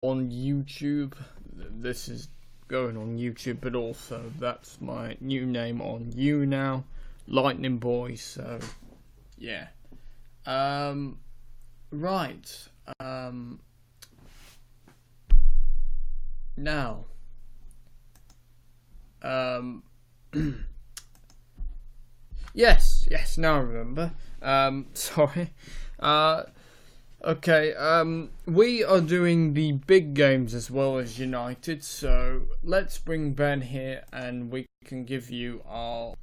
on YouTube. This is going on YouTube, but also that's my new name on YouNow, Lightning Boy. So yeah. Right. Now. Yes. Now I remember. Sorry. Okay, we are doing the big games as well as United, so let's bring Ben here and we can give you our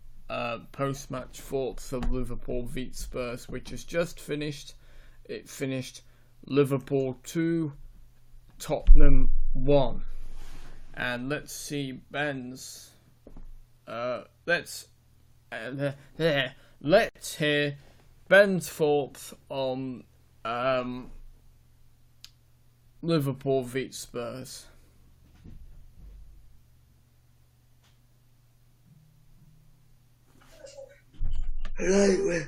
post-match thoughts of Liverpool v Spurs, which has just finished. It finished Liverpool 2, Tottenham 1. And let's see Ben's... Let's hear Ben's thoughts on... Liverpool v Spurs. Right.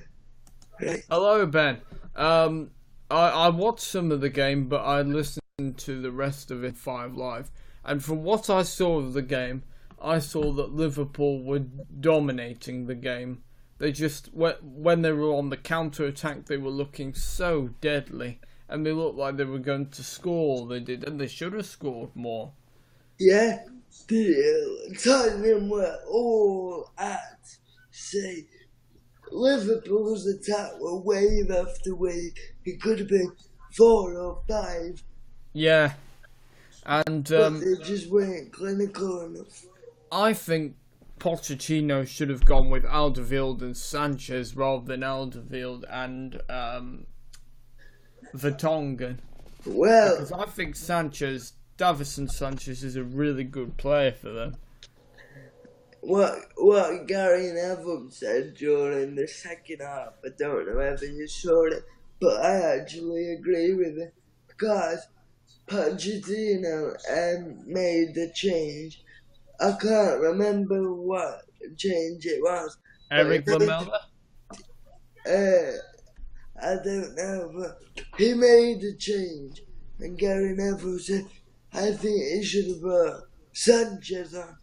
Hello, Ben. I watched some of the game, but I listened to the rest of it 5 Live. And from what I saw of the game, I saw that Liverpool were dominating the game. They just, when they were on the counter-attack, they were looking so deadly. And they looked like they were going to score. They did, and they should have scored more. Yeah, the Tottenham were all at sea. Liverpool's attack were wave after wave. It could have been 4 or 5. Yeah. And but they just weren't clinical enough. I think Pochettino should have gone with Alderweireld and Sanchez rather than Alderweireld and Vertonghen. Well, because I think Davison Sanchez is a really good player for them. What Gary Neville said during the second half, I don't know whether you saw it, but I actually agree with it because Pochettino made the change. I can't remember what change it was. Eric Lamela? I don't know, but he made the change. And Gary Neville said, I think he should have brought Sanchez on.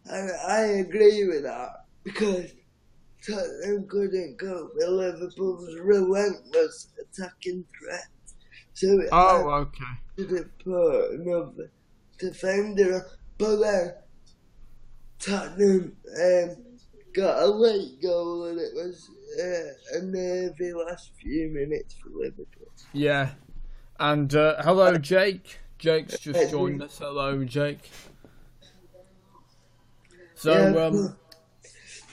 And I agree with that, because Tottenham couldn't cope with Liverpool's relentless attacking threat. So okay. Should have put another defender on. But then Tottenham got a late goal, and it was a nervy last few minutes for Liverpool. Yeah. And hello, Jake. Jake's just joined us. Hello, Jake. So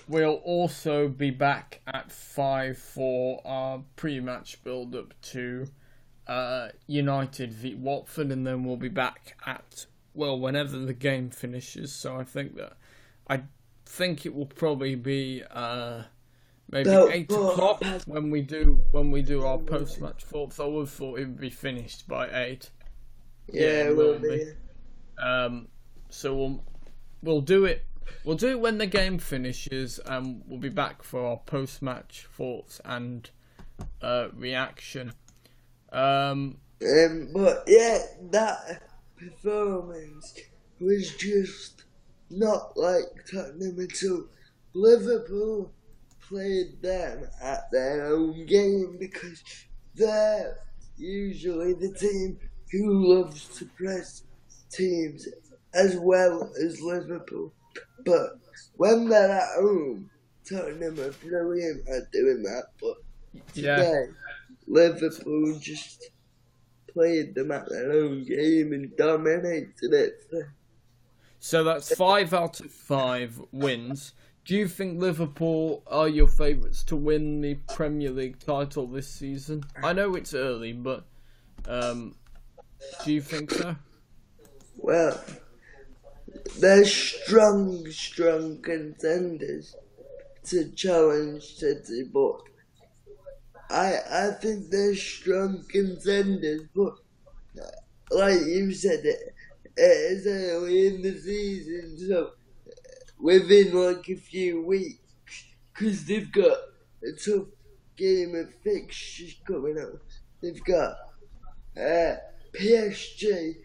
we'll also be back at 5 for our pre-match build-up to United v Watford, and then we'll be back at whenever the game finishes. So I think it will probably be maybe 8 o'clock when we do our post-match thoughts. I would have thought it would be finished by 8. Yeah, it will be. So we'll do it. We'll do it when the game finishes, and we'll be back for our post-match thoughts and reaction. But yeah, that performance was just not like Tottenham at all. Liverpool played them at their own game because they're usually the team who loves to press teams as well as Liverpool. But when they're at home, Tottenham are brilliant at doing that. But today, Liverpool just played them at their own game and dominated it. So that's 5 out of 5 wins. Do you think Liverpool are your favourites to win the Premier League title this season? I know it's early, but do you think so? Well, they're strong contenders to challenge City, but I think they're strong contenders, but like you said, it is early in the season, so within like a few weeks, because they've got a tough game of fixtures coming up. They've got PSG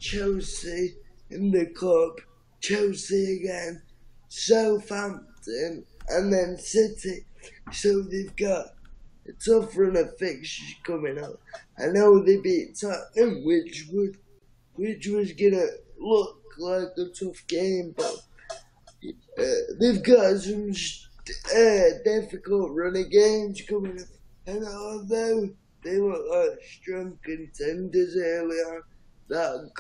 Chelsea in the cup, Chelsea again, Southampton, and then City. So they've got a tough run of fixtures coming up. I know they beat Tottenham, which was gonna look like a tough game, but they've got some difficult running games coming up. And although they look like strong contenders early on, that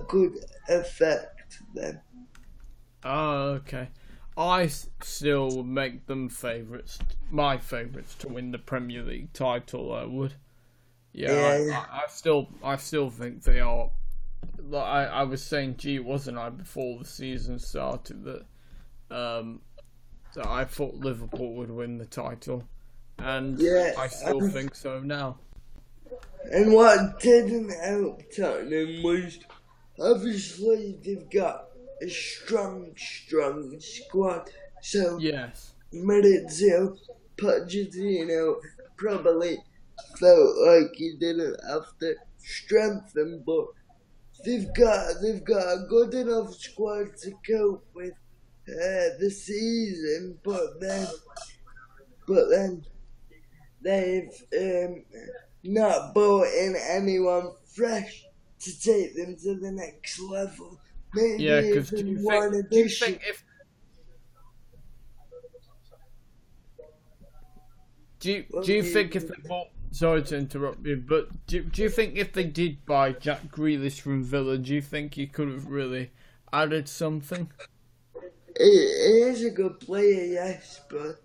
could affect them. Oh, okay. I still would make them favourites, my favourites to win the Premier League title. I would. Yeah. I still think they are. Like I was saying, wasn't I, before the season started that I thought Liverpool would win the title, and I still think so now. And what didn't help Tottenham was obviously they've got a strong squad. So yes, Maurizio Pochettino probably felt like he didn't have to strengthen, but they've got a good enough squad to cope with the season. But then they've not brought in anyone fresh to take them to the next level. Maybe because do you think if they bought? Sorry to interrupt you, but do you think if they did buy Jack Grealish from Villa, do you think he could have really added something? He is a good player, yes, but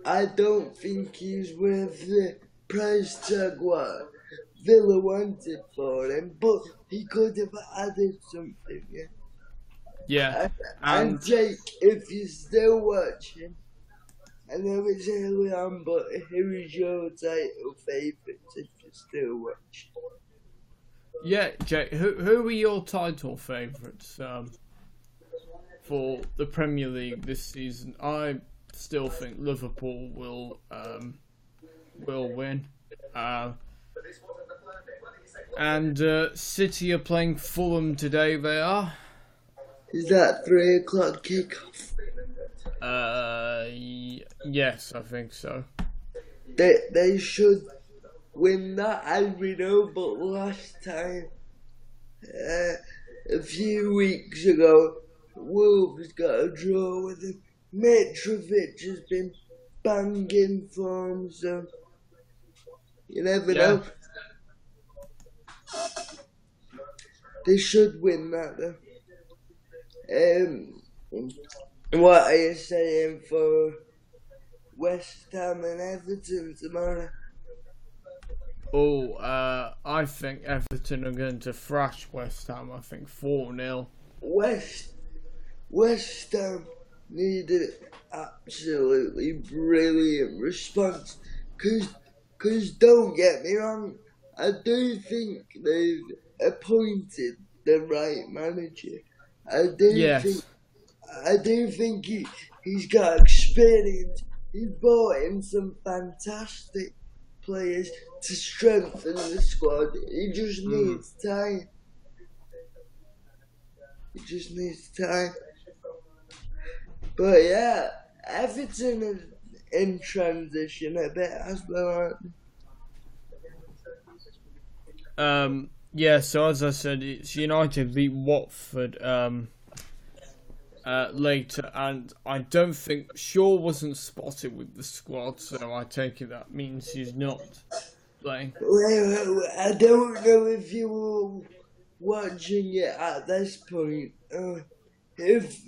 I don't think he's worth the price tag what Villa wanted for him, but he could have added something, yeah. Yeah. And Jake, if you're still watching, I know it's early on, but who is your title favourite if you're still watching? Yeah, Jake, who are your title favourites for the Premier League this season? I still think Liverpool will win. And City are playing Fulham today, they are. Is that 3 o'clock kickoff? Yes, I think so. They should win that, as we know, but last time, a few weeks ago, Wolves got a draw with them. Mitrovic has been banging form, so you never know. They should win that though. What are you saying for West Ham and Everton tomorrow? I think Everton are going to thrash West Ham. I think 4-0. West Ham needed absolutely brilliant response. Cause don't get me wrong, I do think they've appointed the right manager. I do think he's got experience. He's brought in some fantastic players to strengthen the squad. He just needs time. But yeah, Everton is in transition a bit as well, aren't they? Yeah, so as I said, it's United beat Watford later, and I don't think Shaw wasn't spotted with the squad, so I take it that means he's not playing. Well, I don't know if you were watching it at this point, if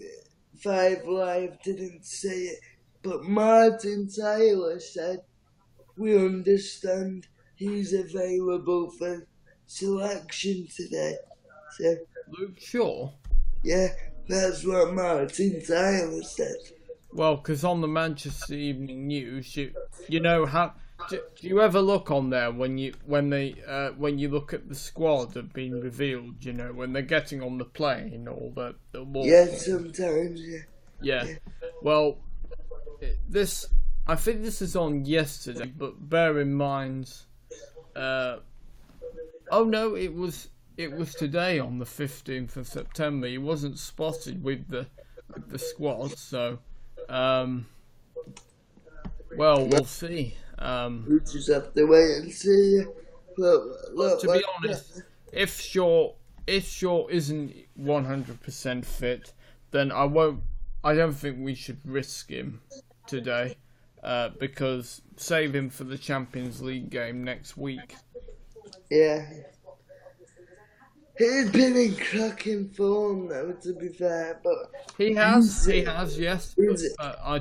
5 Live didn't say it, but Martin Tyler said, we understand he's available for selection today. So, Luke Shaw? Yeah, that's what Martin Tyler said. Well, because on the Manchester Evening News, you know how do you ever look on there when you look at the squad that have been revealed? You know, when they're getting on the plane or the walk. Yeah, sometimes. Yeah. Well, I think this is on yesterday, but bear in mind. Oh no, it was it was today on the 15th of September. He wasn't spotted with the squad, so well, we'll see. We just have to wait and see. Look, To be honest, if Shaw isn't 100% fit, then I don't think we should risk him today, because save him for the Champions League game next week. Yeah. He's been in cracking form though, to be fair, but He has, yes. I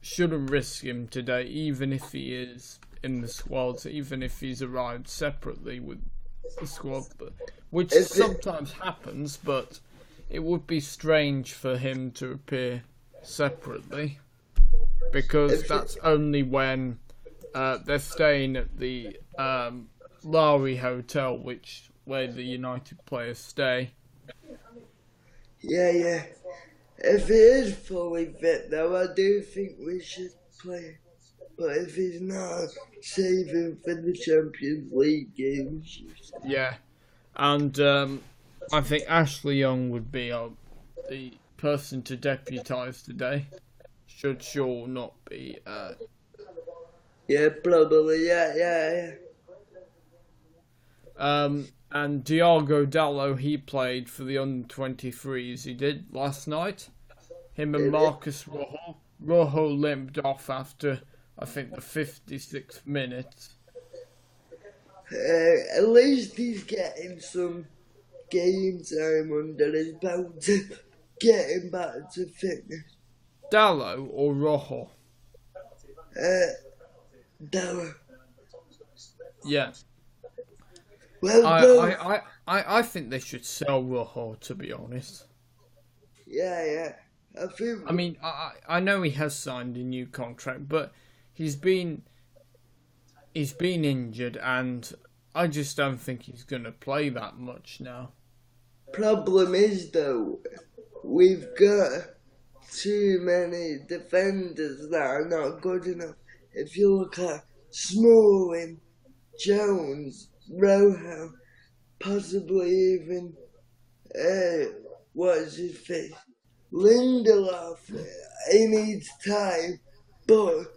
shouldn't risk him today, even if he is in the squad, even if he's arrived separately with the squad, which sometimes happens, but it would be strange for him to appear separately, because that's only when they're staying at the Lowry Hotel, where the United players stay. Yeah. If he is fully fit though, I do think we should play. But if he's not, save him for the Champions League games. Yeah, and I think Ashley Young would be the person to deputise today, should Shaw not be. Yeah, probably. Yeah. And Diogo Dallo, he played for the under-23s. He did last night. Him and Marcus Rojo. Rojo limped off after, I think, the 56th minute. At least he's getting some game time under his belt to get him back to fitness. Dallo or Rojo? Dallo. Yeah. Well, I think they should sell Rojo, to be honest. Yeah. I mean, I know he has signed a new contract, but he's been injured, and I just don't think he's going to play that much now. Problem is though, we've got too many defenders that are not good enough. If you look at Smalling, Jones, Rojo, possibly even what's his face? Lindelof, he needs time, but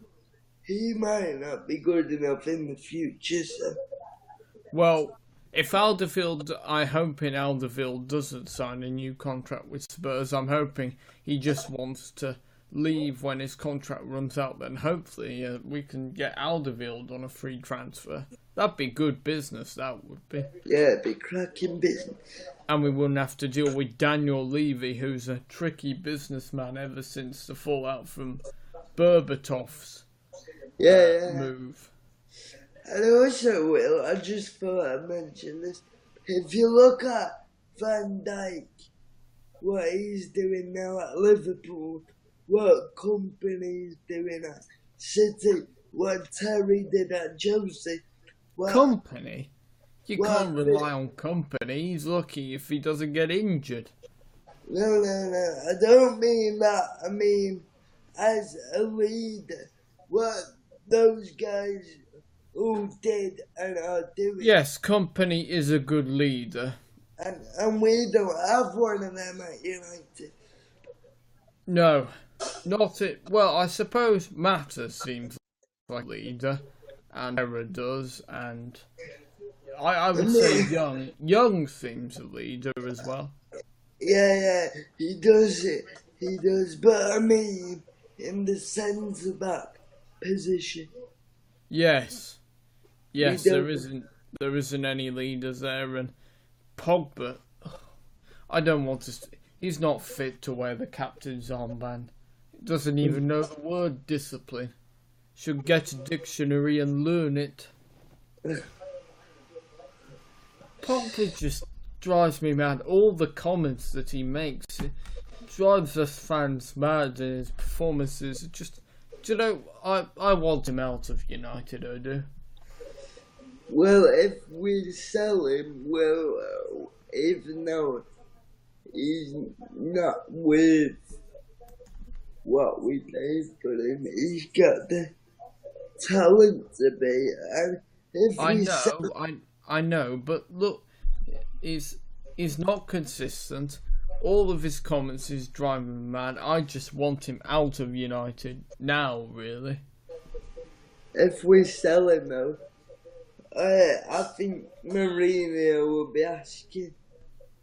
he might not be good enough in the future, so. Well, if Alderweireld, I'm hoping Alderweireld doesn't sign a new contract with Spurs. I'm hoping he just wants to leave when his contract runs out. Then hopefully we can get Alderweireld on a free transfer. That'd be good business, that would be. Yeah, it'd be cracking business. And we wouldn't have to deal with Daniel Levy, who's a tricky businessman ever since the fallout from Berbatov's move. And also, Will, I just thought I'd mention this. If you look at Van Dijk, what he's doing now at Liverpool, what Kompany's doing at City, what Terry did at Chelsea. Kompany? You can't rely on Kompany. He's lucky if he doesn't get injured. No. I don't mean that. I mean, as a leader, what those guys who did and are doing. Yes, Kompany is a good leader. And we don't have one of them at United. No, not it. Well, I suppose Mata seems like a leader, and Herrera does, and I would say Young seems a leader as well. Yeah, he does it. He does, but I mean, in the centre back position. Yes, there isn't any leaders there, and Pogba, I don't want to. He's not fit to wear the captain's armband. He doesn't even know the word discipline. Should get a dictionary and learn it. Pogba just drives me mad. All the comments that he makes, it drives us fans mad, and his performances are just. Do you know, I want him out of United, I do. Well, if we sell him, well, even though he's not with what we paid for him, he's got the talent to be. And if I know, but look, he's not consistent. All of his comments is driving me mad. I just want him out of United now, really. If we sell him though, I think Mourinho will be asking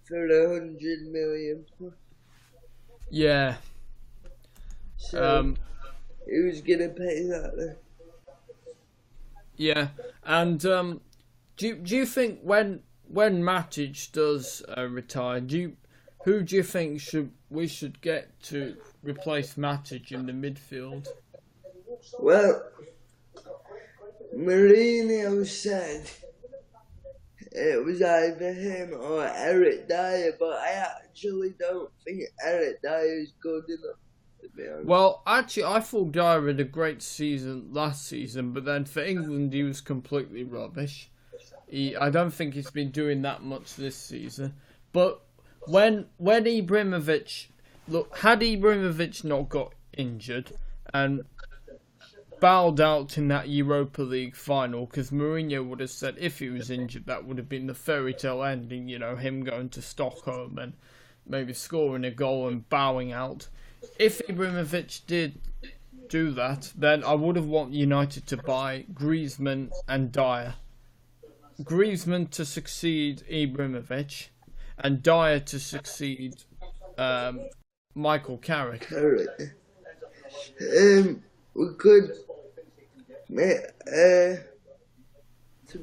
for 100 million plus. Yeah. So who's gonna pay that then? Yeah, and do you think when Matic does retire, who do you think we should get to replace Matic in the midfield? Well, Mourinho said it was either him or Eric Dyer, but I actually don't think Eric Dyer is good enough, to be honest. Well, actually, I thought Dyer had a great season last season, but then for England he was completely rubbish. I don't think he's been doing that much this season. But when Ibrahimovic, had Ibrahimovic not got injured and bowed out in that Europa League final, because Mourinho would have said if he was injured that would have been the fairy tale ending, him going to Stockholm and maybe scoring a goal and bowing out. If Ibrahimovic did do that, then I would have wanted United to buy Griezmann and Dyer. Griezmann to succeed Ibrahimovic and Dyer to succeed Michael Carrick. We could, to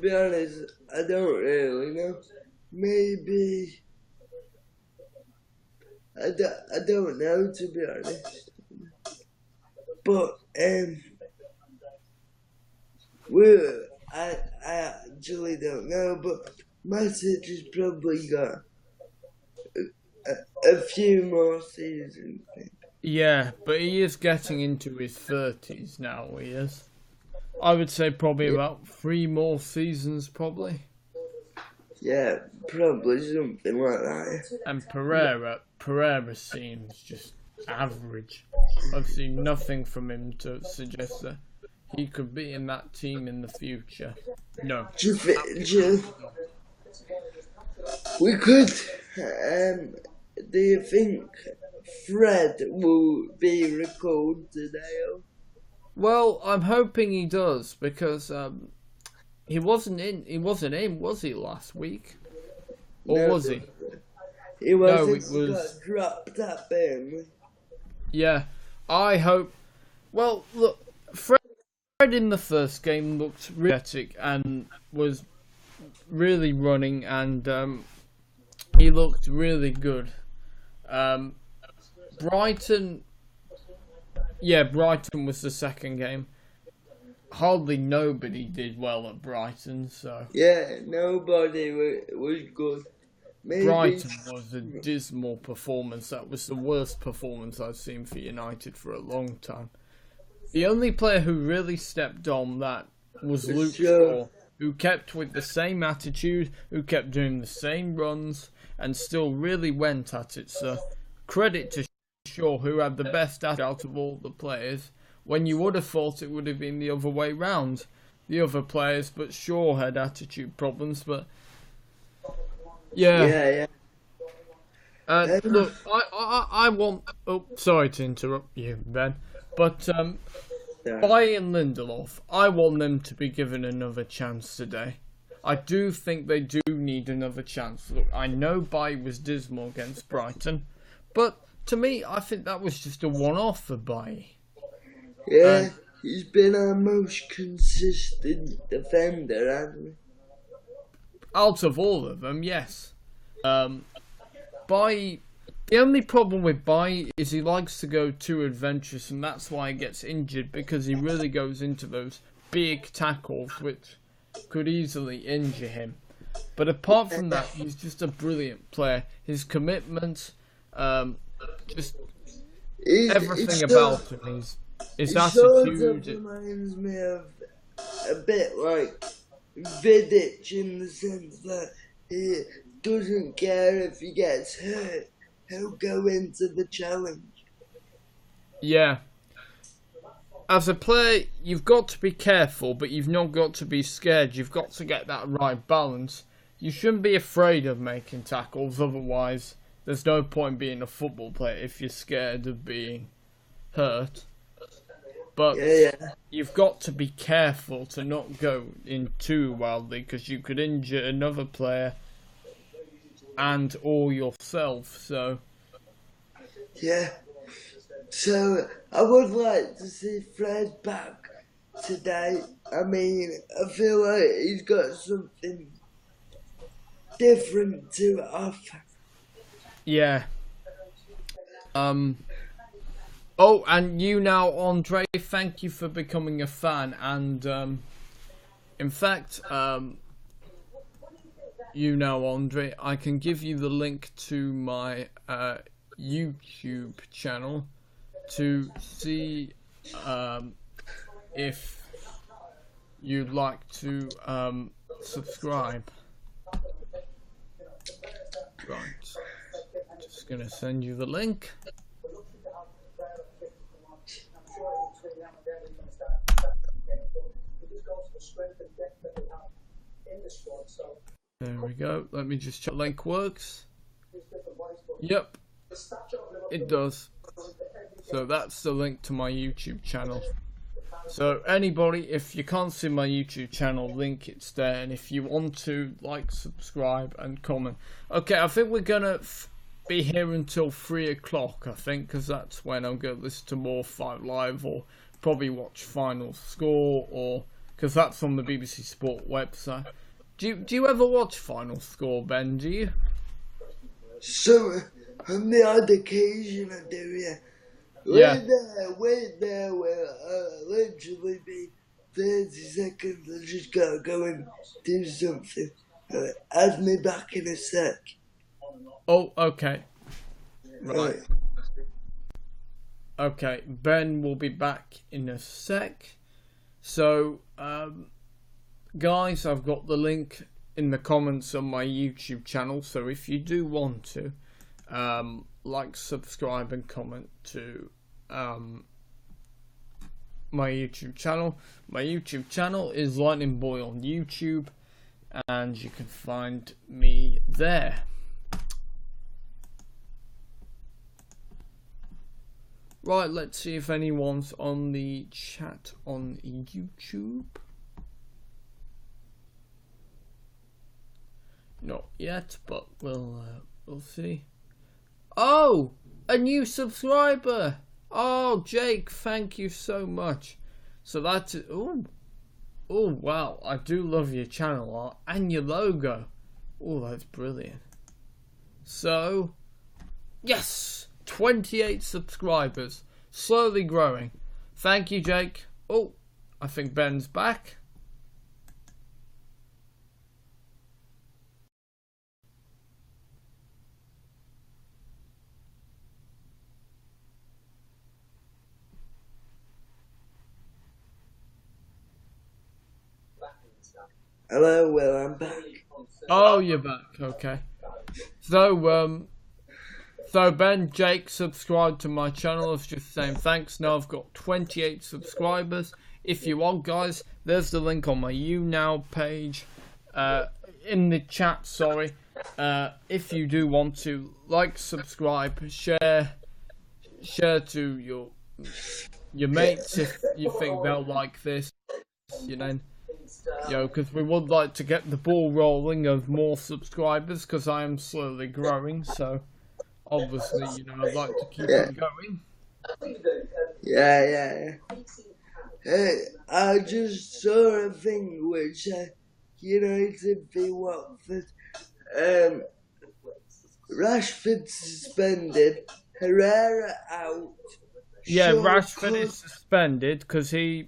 be honest, I don't really know. Maybe, I don't know, to be honest. But, I actually don't know, but Matic has probably got a few more seasons. Yeah, but he is getting into his 30s now, he is. I would say probably about 3 more seasons, probably. Yeah, probably something like that. And Pereira seems just average. I've seen nothing from him to suggest that he could be in that team in the future. No. We could, do you think Fred will be recalled today? Well, I'm hoping he does, because he wasn't in, was he, last week? Or No, was he? He wasn't. No, it was... He got dropped at Burnley. Yeah, I hope... Well, look, Fred in the first game looked really athletic and was really running, and he looked really good. Brighton was the second game. Hardly nobody did well at Brighton, so... Yeah, nobody was good. Maybe... Brighton was a dismal performance. That was the worst performance I've seen for United for a long time. The only player who really stepped on that was Luke Shaw, who kept with the same attitude, who kept doing the same runs, and still really went at it. So, credit to Shaw, who had the best attitude out of all the players, when you would have thought it would have been the other way round. The other players, but Shaw had attitude problems, but... Yeah. Look, I want... Oh, sorry to interrupt you, Ben. But, Bailly and Lindelof, I want them to be given another chance today. I do think they do need another chance. Look, I know Bailly was dismal against Brighton, but to me, I think that was just a one-off for Bailly. Yeah, he's been our most consistent defender, hasn't he? Out of all of them, yes. Bailly... The only problem with Bailly is he likes to go too adventurous, and that's why he gets injured, because he really goes into those big tackles which could easily injure him. But apart from that, he's just a brilliant player. His commitment, just everything about him, his attitude. Sort of reminds me of a bit like Vidic, in the sense that he doesn't care if he gets hurt. He'll go into the challenge. Yeah. As a player, you've got to be careful, but you've not got to be scared. You've got to get that right balance. you shouldn't be afraid of making tackles. Otherwise, there's no point being a football player if you're scared of being hurt. But you've got to be careful to not go in too wildly, because you could injure another player and or yourself. So yeah. So I would like to see Fred back today. I mean, I feel like he's got something different to offer. yeah. Oh, and YouNow, Andre, thank you for becoming a fan. And in fact, YouNow, Andre, I can give you the link to my YouTube channel to see if you'd like to subscribe. Right, just gonna send you the link. There we go. Let me just check the link works. Yep, it does. So that's the link to my YouTube channel. So anybody, if you can't see my YouTube channel link, it's there. And if you want to, like, subscribe and comment. Okay, I think we're gonna be here until 3 o'clock, I think, because that's when I'm gonna listen to more Fight Live, or probably watch Final Score, or because that's on the BBC Sport website. Do you ever watch Final Score, Ben? Do you? So on the odd occasion I do, yeah. Wait there will literally be 30 seconds. I just gotta go and do something. Add me back in a sec. Oh, okay. Right. Okay, Ben will be back in a sec. So, guys, I've got the link in the comments on my YouTube channel. So if you do want to, like, subscribe and comment to my YouTube channel. My YouTube channel is Lightning Boy on YouTube, and you can find me there. Right, let's see if anyone's on the chat on YouTube. Not yet, but we'll see. Oh, a new subscriber. Oh, Jake, thank you so much. So that's it. Oh, wow, I do love your channel art and your logo. Oh, that's brilliant. So, yes, 28 subscribers, slowly growing. Thank you, Jake. Oh, I think Ben's back. Hello, Will, I'm back. Oh, you're back. Okay. So, Ben, Jake subscribed to my channel. I was just saying thanks. Now I've got 28 subscribers. If you want, guys, there's the link on my YouNow page. In the chat, sorry. If you do want to, like, subscribe, share to your mates if you think they'll like this, you know. Because we would like to get the ball rolling of more subscribers, because I am slowly growing, so obviously, I'd like to keep it going. Yeah. I just saw a thing which United v Watford. Rashford suspended, Herrera out. Yeah, Rashford is suspended because he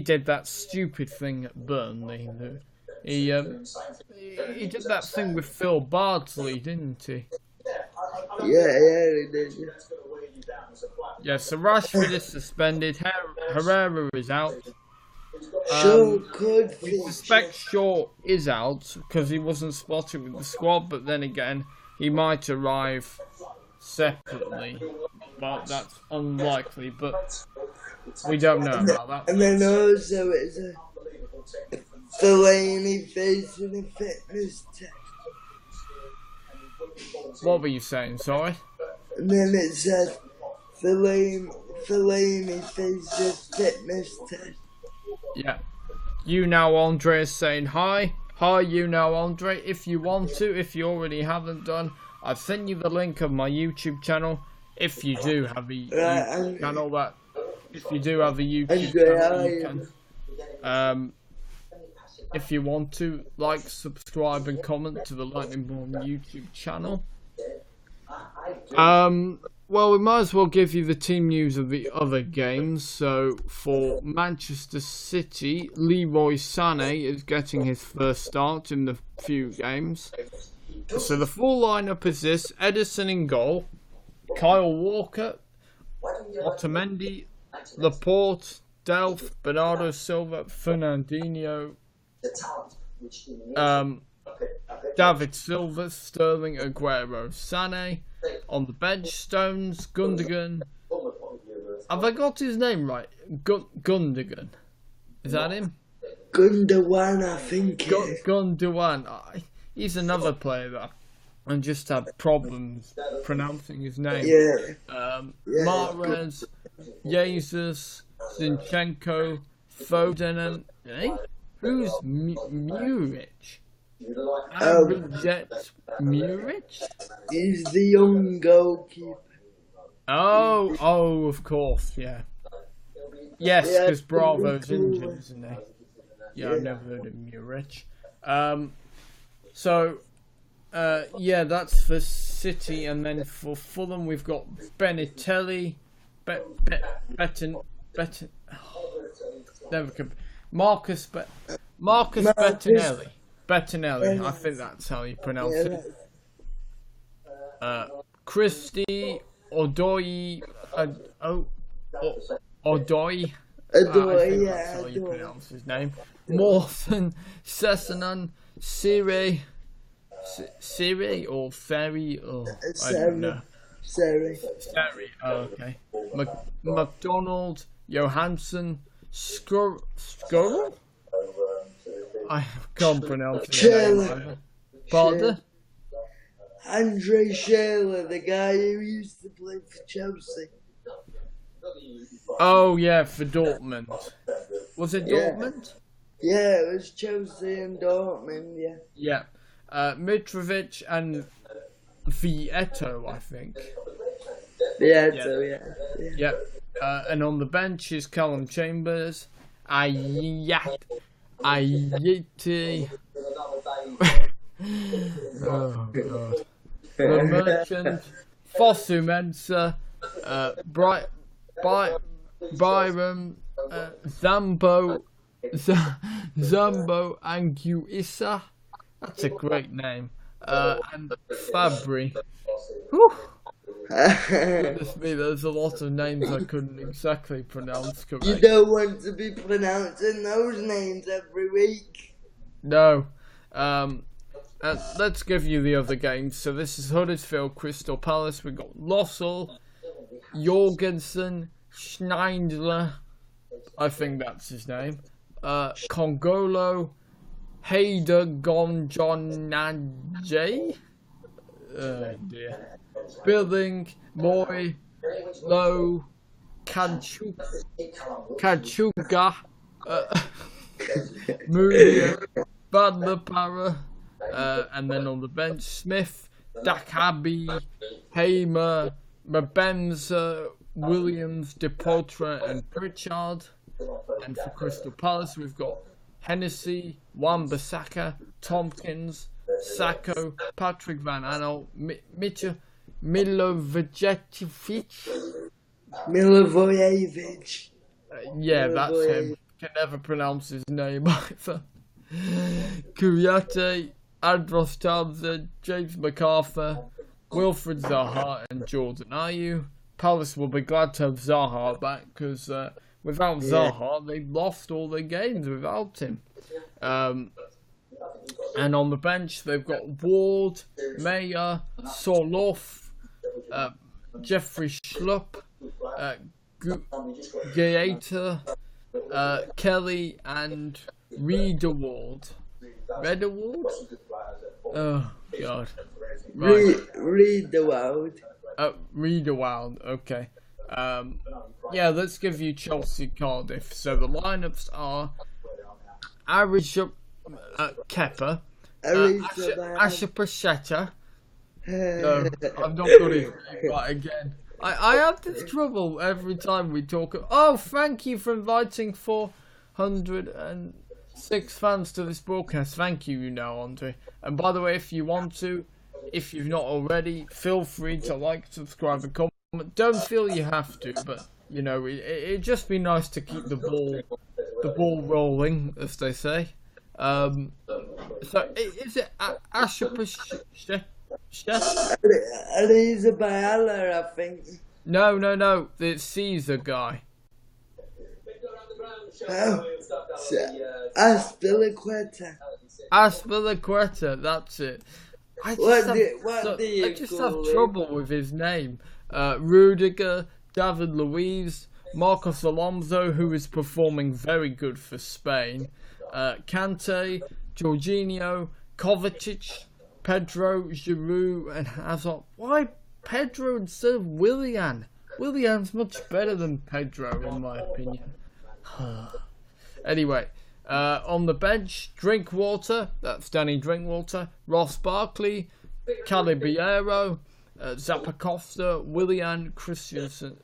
did that stupid thing at Burnley. He did that thing with Phil Bardsley, didn't he? Yeah, he did. Yeah, so Rashford is suspended. Herrera is out. We suspect Shaw is out because he wasn't spotted with the squad, but then again, he might arrive separately. But that's unlikely, but we don't know about that. And then also it's a Fellaini facing a fitness test. What were you saying, sorry? And then it said Fellaini faces fitness test. Yeah. YouNow Andre is saying hi. Hi, YouNow Andre. If you want to, if you already haven't done, I've sent you the link of my YouTube channel. If you do have a YouTube channel, if you do have a YouTube channel, you can. If you want to, like, subscribe, and comment to the Lightning Born YouTube channel. Well, we might as well give you the team news of the other games. So, for Manchester City, Leroy Sané is getting his first start in the few games. So, the full lineup is this: Edison in goal, Kyle Walker, Otamendi, Laporte, Delph, Bernardo Silva, Fernandinho, David Silva, Sterling, Aguero, Sané. On the bench, Stones, Gundogan. Have I got his name right? Gundogan. Is that him? Gundogan, I think. Gundogan. He's another player that I just had problems pronouncing his name. Yeah. Mahrez, Jesus, Zinchenko, Foden, and who's Muric? Reject Muric? He's the young goalkeeper. Oh, of course, yeah. Yes, because Bravo's injured, isn't he? Yeah, I've never heard of Muric. Yeah, that's for City, and then for Fulham we've got Benitelli, Marcus Bettinelli. Bettinelli, I think that's how you pronounce it. Christie, Odoi, Odoi. That's how you pronounce his name. Morton, Sessanan, Siri or Ferry, or I don't know. Siri. Oh, okay. McDonald, Johansson, Skrull? I can't pronounce it. Pardon? Andre Schürrle, the guy who used to play for Chelsea. Oh yeah, for Dortmund. Was it Dortmund? Yeah, it was Chelsea and Dortmund, yeah. Yeah. Mitrovic and Vieto, I think. Vieto, yeah. And on the bench is Callum Chambers, Ayeti. Oh god. The Merchant, Fosu Mensah, Byram, Zambo Anguissa. That's a great name. And Fabry. Whew. Goodness me, there's a lot of names I couldn't exactly pronounce correctly. You don't want to be pronouncing those names every week. No. And let's give you the other games. So this is Huddersfield, Crystal Palace. We've got Lossell, Jorgensen, Schneidler. I think that's his name. Congolo, Hader Gonjonaje. Oh dear. Billing, Moy, Low, Kachuga, Muria, Badler, and then on the bench, Smith, Dakabi, Hamer, Mabenza, Williams, Depotre, and Pritchard. And for Crystal Palace, we've got Hennessy, Wan-Bissaka, Tompkins, Sacco, Patrick Van Aanholt, Milivojevic. Yeah, that's him. Can never pronounce his name either. Kouyaté, Andros Townsend, James MacArthur, Wilfred Zaha, and Jordan Ayew. Palace will be glad to have Zaha back because without Zaha, they've lost all their games without him. And on the bench, they've got Ward, Meyer, Soloff, Jeffrey Schlupp, Gaeta, Kelly, and Reed Award. Red Award? Oh, God. Right. Read the world. Read Award, okay. Yeah, let's give you Chelsea Cardiff. So the lineups are Arisha Kepa, Asha Pacheta. No, I'm not going to right again. I have this trouble every time we talk. Oh, thank you for inviting 406 fans to this broadcast. Thank you, YouNow, Andre. And by the way, if you want to, if you've not already, feel free to like, subscribe, and comment. Don't feel you have to, but you know, it'd just be nice to keep the ball rolling, as they say. So is it Asha Pacheta? Elisa Bayala, I think. No, the Caesar guy. Oh, Aspilicueta. Aspilicueta, that's it. I just have trouble with his name. Rudiger, David Luiz, Marcos Alonso, who is performing very good for Spain, Kante, Jorginho, Kovacic, Pedro, Giroud, and Hazard. Why Pedro instead of Willian? Willian's much better than Pedro, in my opinion. Anyway, on the bench, Drinkwater, that's Danny Drinkwater, Ross Barkley, Calibiero, Zappacosta, Willian, Christensen,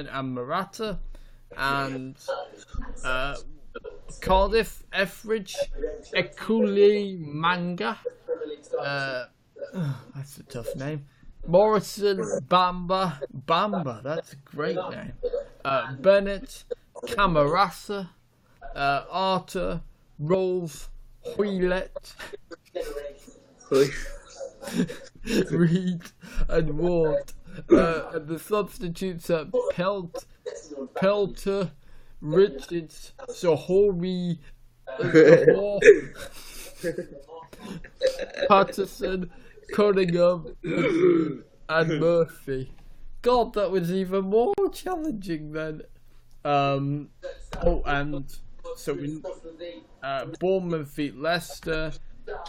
and Morata, and Cardiff, Etheridge, Ekuli Manga, that's a tough name, Morrison, Bamba, that's a great name, Bennett, Camarasa, Arthur, Rolls, Huilet, Reed, and Ward. And the substitutes are Pelter, Richards, Sahori, Patterson, Cunningham, and Murphy. God, that was even more challenging then. And so we Bournemouth beat Leicester.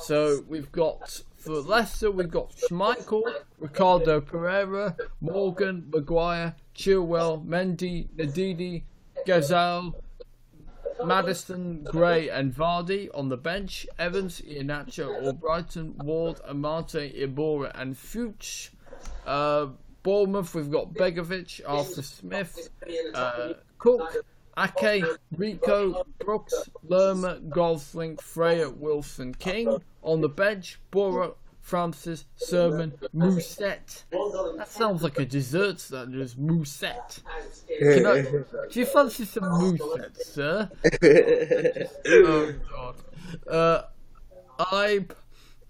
So we've got, for Leicester, we've got Schmeichel, Ricardo Pereira, Morgan, Maguire, Chilwell, Mendy, Ndidi, Gazelle, Maddison, Gray, and Vardy. On the bench, Evans, Iheanacho, Albrighton, Ward, Amate, Ibora, and Fuchs. Bournemouth, we've got Begovic, Arthur Smith, Cook, Ake, Rico, Brooks, Lerma, Gosling, Freya, Wilson, King. On the bench, Borough, Francis, Sermon, Mousset. That sounds like a dessert, that is Mousset. Do you fancy some Mousset, sir? Oh, God. Ibe,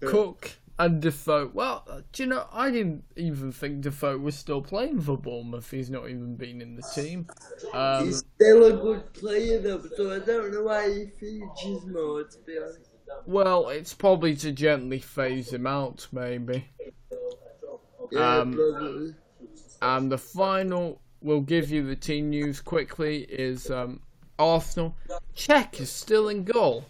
Cook, and Defoe. Well, do you know, I didn't even think Defoe was still playing for Bournemouth. He's not even been in the team. He's still a good player though, so I don't know why he features more, to be honest. Well, it's probably to gently phase him out, maybe. Yeah, probably. And the final, we'll give you the team news quickly, is Arsenal. Cech is still in goal.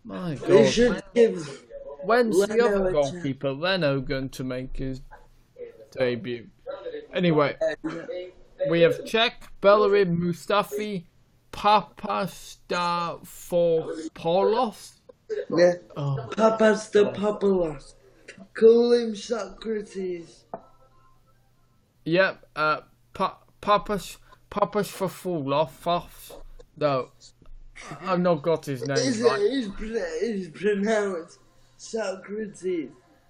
My God. They should give... When's the other goalkeeper, Leno, going to make his debut? Anyway, we have Cech, Bellerin, Mustafi, Papastafopoulos. Yeah, Papastafopoulos. Call him Socrates. Yep, Papastafopoulos. No, I've not got his name right. It's pronounced Socrates.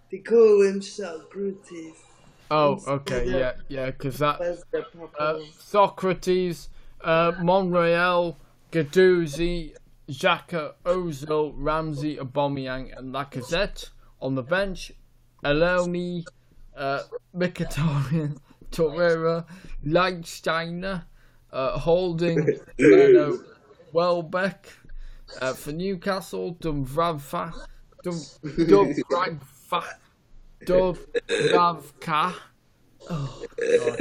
They call him Socrates. Oh, okay, yeah, because that Socrates, Monreal, Guendouzi, Xhaka, Ozil, Ramsey, Aubameyang, and Lacazette. On the bench, Elneny, Mkhitaryan, Torreira, Leitsteiner, Holding, Leno, Welbeck. For Newcastle, Dubravka. Oh, God.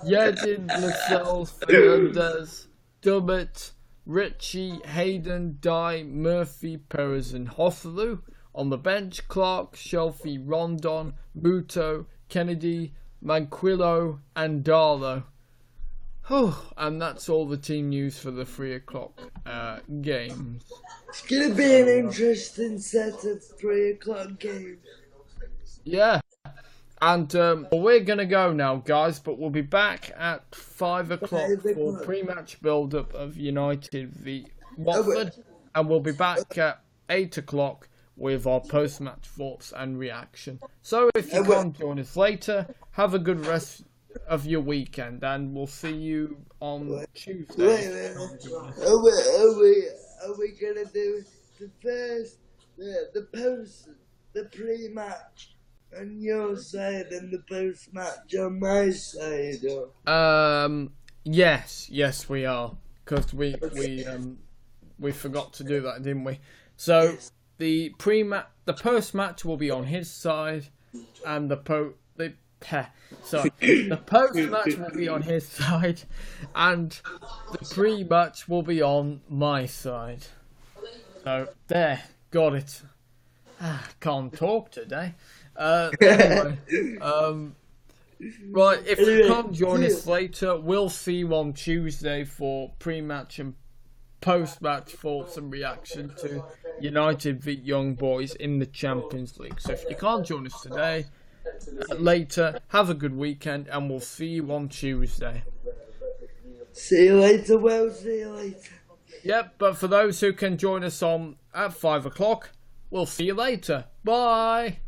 Yedlin, Lascelles, Fernandez, Dummett, Ritchie, Hayden, Dye, Murphy, Perez and Hosselu. On the bench, Clark, Shelfie, Rondon, Muto, Kennedy, Manquillo and Darlow. And that's all the team news for the 3 o'clock games. It's going to be an interesting set of 3 o'clock games. Yeah. And we're going to go now, guys, but we'll be back at 5 o'clock for pre-match build-up of United v Watford. And we'll be back at 8 o'clock with our post-match thoughts and reaction. So if you can't join us later, have a good rest of your weekend, and we'll see you on Tuesday. Are we going to do the first, the post, the pre-match on your side and the post-match on my side? Or? Yes, we are, because we forgot to do that, didn't we? So yes. The post-match will be on his side, and the post-match will be on his side, and the pre-match will be on my side. So there, got it. Can't talk today. Anyway, right, if you can't join us later, we'll see you on Tuesday for pre-match and post-match thoughts and reaction to United v Young Boys in the Champions League. So if you can't join us today, later, have a good weekend, and we'll see you on Tuesday. See you later, Will. See you later. Yep, but for those who can join us at 5 o'clock, we'll see you later. Bye.